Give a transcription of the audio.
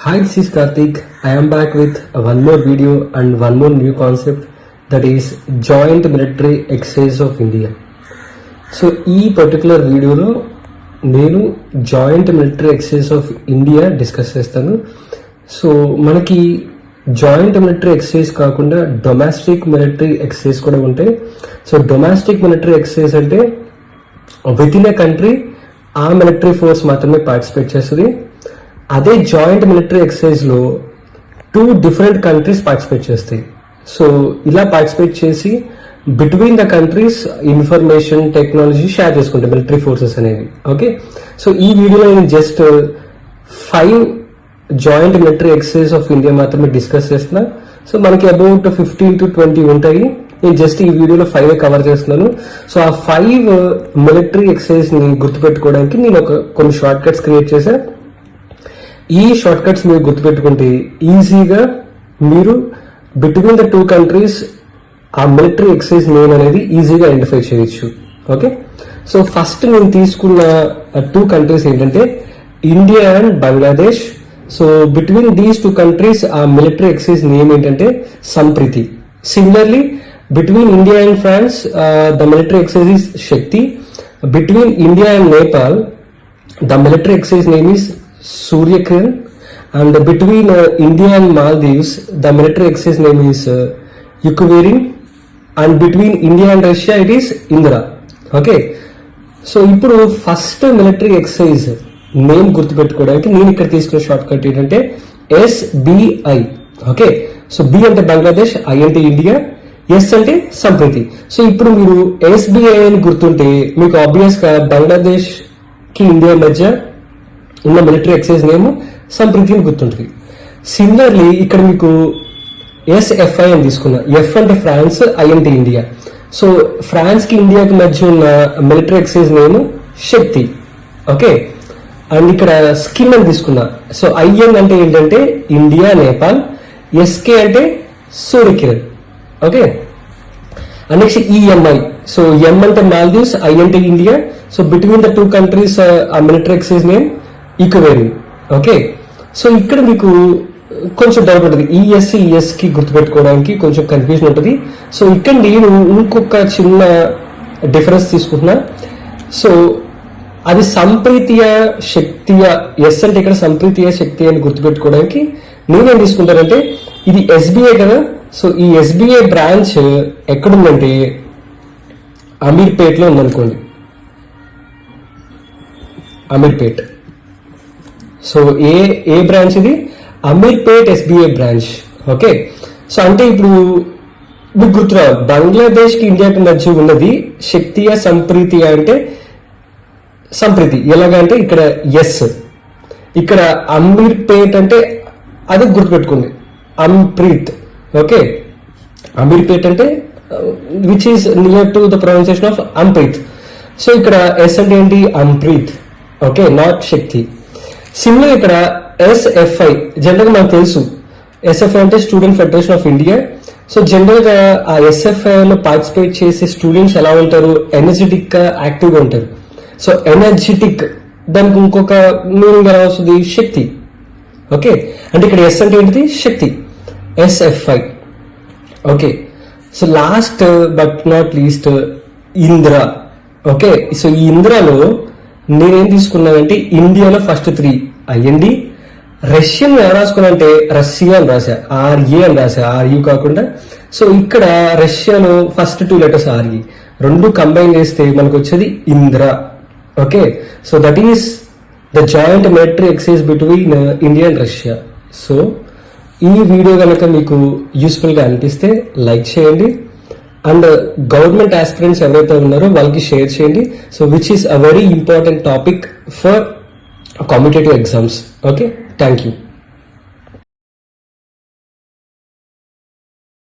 Hi, this is Karthik. I am back with one more video and one more new concept, that is Joint Military Exercise of India. So ఈ particular వీడియోలో నేను joint military exercise of India discuss చేస్తాను. So మనకి joint military exercise కాకుండా domestic military exercise కూడా ఉంటాయి. So domestic military exercise అంటే with in a country ఆ మిలిటరీ ఫోర్స్ మాత్రమే పార్టిసిపేట్ చేస్తుంది. అదే జాయింట్ మిలిటరీ ఎక్సర్సైజ్ లో 2 డిఫరెంట్ కంట్రీస్ పార్టిసిపేట్ చేస్తాయి. సో ఇలా పార్టిసిపేట్ చేసి between the countries information technology share చేసుకుంటాయి మిలిటరీ ఫోర్సెస్ అనేవి. ఓకే, సో ఈ వీడియోలో నేను just 5 joint military exercise of India మాత్రమే డిస్కస్ చేస్తున్నా. సో మనకి అబౌట్ 15 to 20 ఉంటాయి. నేను జస్ట్ ఈ వీడియోలో 5 కవర్ చేస్తున్నాను. సో ఆ 5 మిలిటరీ ఎక్సర్సైజ్ ని గుర్తుపెట్టుకోవడానికి నేను కొన్ని షార్ట్ కట్స్ క్రియేట్ చేశా. ఈ షార్ట్ కట్స్ మీరు గుర్తుపెట్టుకుంటే ఈజీగా మీరు బిట్వీన్ ద 2 కంట్రీస్ ఆ మిలిటరీ ఎక్సర్సైజ్ నేమ్ అనేది ఈజీగా ఐడెంటిఫై చేయొచ్చు. ఓకే, సో ఫస్ట్ నేను తీసుకున్న 2 కంట్రీస్ ఏంటంటే India and Bangladesh. So between these 2 countries ఆ మిలిటరీ ఎక్సర్సైజ్ నేమ్ ఏంటంటే Sampriti. Similarly between India and France the military exercise is Shakti. Between India and Nepal the military exercise name is Suryakiran, and between India and Maldives the military exercise name is Yukuverin, and between India and Russia it is Indra. Okay, so ఇప్పుడు first military exercise name గుర్తుపెట్టుకోవడానికి నేను ఇక్కడ తీసుకున్న short cut ఏంటంటే SBI. Okay, so B అంటే Bangladesh, I అంటే India, yes అంటే Sampriti. So ఇప్పుడు మీరు SBI అని గుర్తుంటే మీకు ఆబ్వియస్ గా బంగ్లాదేశ్ కి ఇండియా మధ్య ఉన్న మిలిటరీ ఎక్సర్సైజ్ నేమ్ సంప్రీతి అని గుర్తుంటుంది. సిమిలర్లీ ఇక్కడ మీకు SFI అని తీసుకున్నా. F అంటే ఫ్రాన్స్, I అంటే ఇండియా. సో ఫ్రాన్స్ కి ఇండియాకి మధ్య ఉన్న military exercise name Shakti. Okay, and ఇక్కడ స్కిన్ అని తీసుకున్నా. సో IN అంటే ఏంటంటే ఇండియా నేపాల్, SK అంటే Suryakiran. Okay, and next EMI. So M అంటే మాల్దీవ్స్, I అంటే India. So between the 2 countries ఆ military exercise name Ekuverin. Okay, so ఇక్కడ మీకు కొంచెం డౌట్ ఉంటుంది, ES కి గుర్తుపెట్టుకోవడానికి కొంచెం కన్ఫ్యూజన్ ఉంటుంది. సో ఇక్కడ నేను ఇంకొక చిన్న డిఫరెన్స్ తీసుకుంటున్నా. సో అది సంప్రీతియ శక్తియ, ఎస్ అంటే ఇక్కడ సంప్రీతియ శక్తి అని గుర్తుపెట్టుకోవడానికి నేనేం తీసుకుంటానంటే ఇది SBI కదా. సో ఈ SBI బ్రాంచ్ ఎక్కడుందంటే అమీర్పేట్ లో ఉందనుకోండి, అమీర్పేట్. సో ఏ బ్రాంచ్ ఇది? Ameerpet SBI branch. Okay, so అంటే ఇప్పుడు మీకు గుర్తురావు, బంగ్లాదేశ్ కి ఇండియాకి మధ్య ఉన్నది శక్తియా సంప్రీతియా అంటే సంప్రీతి. ఎలాగంటే ఇక్కడ ఎస్, ఇక్కడ అమీర్పేట్ అంటే అది గుర్తుపెట్టుకోండి అమ్ప్రీత్. ఓకే, అమీర్పేట్ అంటే which is near to the pronunciation of అమ్ప్రీత్. సో ఇక్కడ ఎస్ అంటే ఏంటి? అమ్ప్రీత్. Okay, not Shakti. సిమిలర్ ఇక్కడ SFI జనరల్ గా మనకు తెలుసు, SFI అంటే student federation of India. So general గా ఆ SFI లో పార్టిసిపేట్ చేసే స్టూడెంట్స్ ఎలా ఉంటారు? ఎనర్జెటిక్ గా యాక్టివ్ గా ఉంటారు. సో ఎనర్జెటిక్ దానికి ఇంకొక మీనింగ్ ఎలా వస్తుంది? శక్తి. ఓకే, అంటే ఇక్కడ S అంటే ఏంటిది? శక్తి, SFI. Okay, so last but not least Indra. Okay, so ఈ ఇంద్రలో నేనేం తీసుకున్నానంటే ఇండియాలో ఫస్ట్ 3 IND, రష్యన్ ఎలా రాసుకున్నా అంటే రష్యా అని రాసా, RA అని రాసా, RU కాకుండా. సో ఇక్కడ రష్యాలో ఫస్ట్ 2 లెటర్స్ RE, 2 కంబైన్ చేస్తే మనకు వచ్చేది Indra. Okay, so that is the joint military exercise between India and Russia. So ఈ వీడియో కనుక మీకు యూస్ఫుల్ గా అనిపిస్తే లైక్ చేయండి, అండ్ గవర్నమెంట్ ఆస్పిరెంట్స్ ఎవరైతే ఉన్నారో వాళ్ళకి షేర్ చేయండి. So which is a very important topic for competitive exams. Okay, thank you.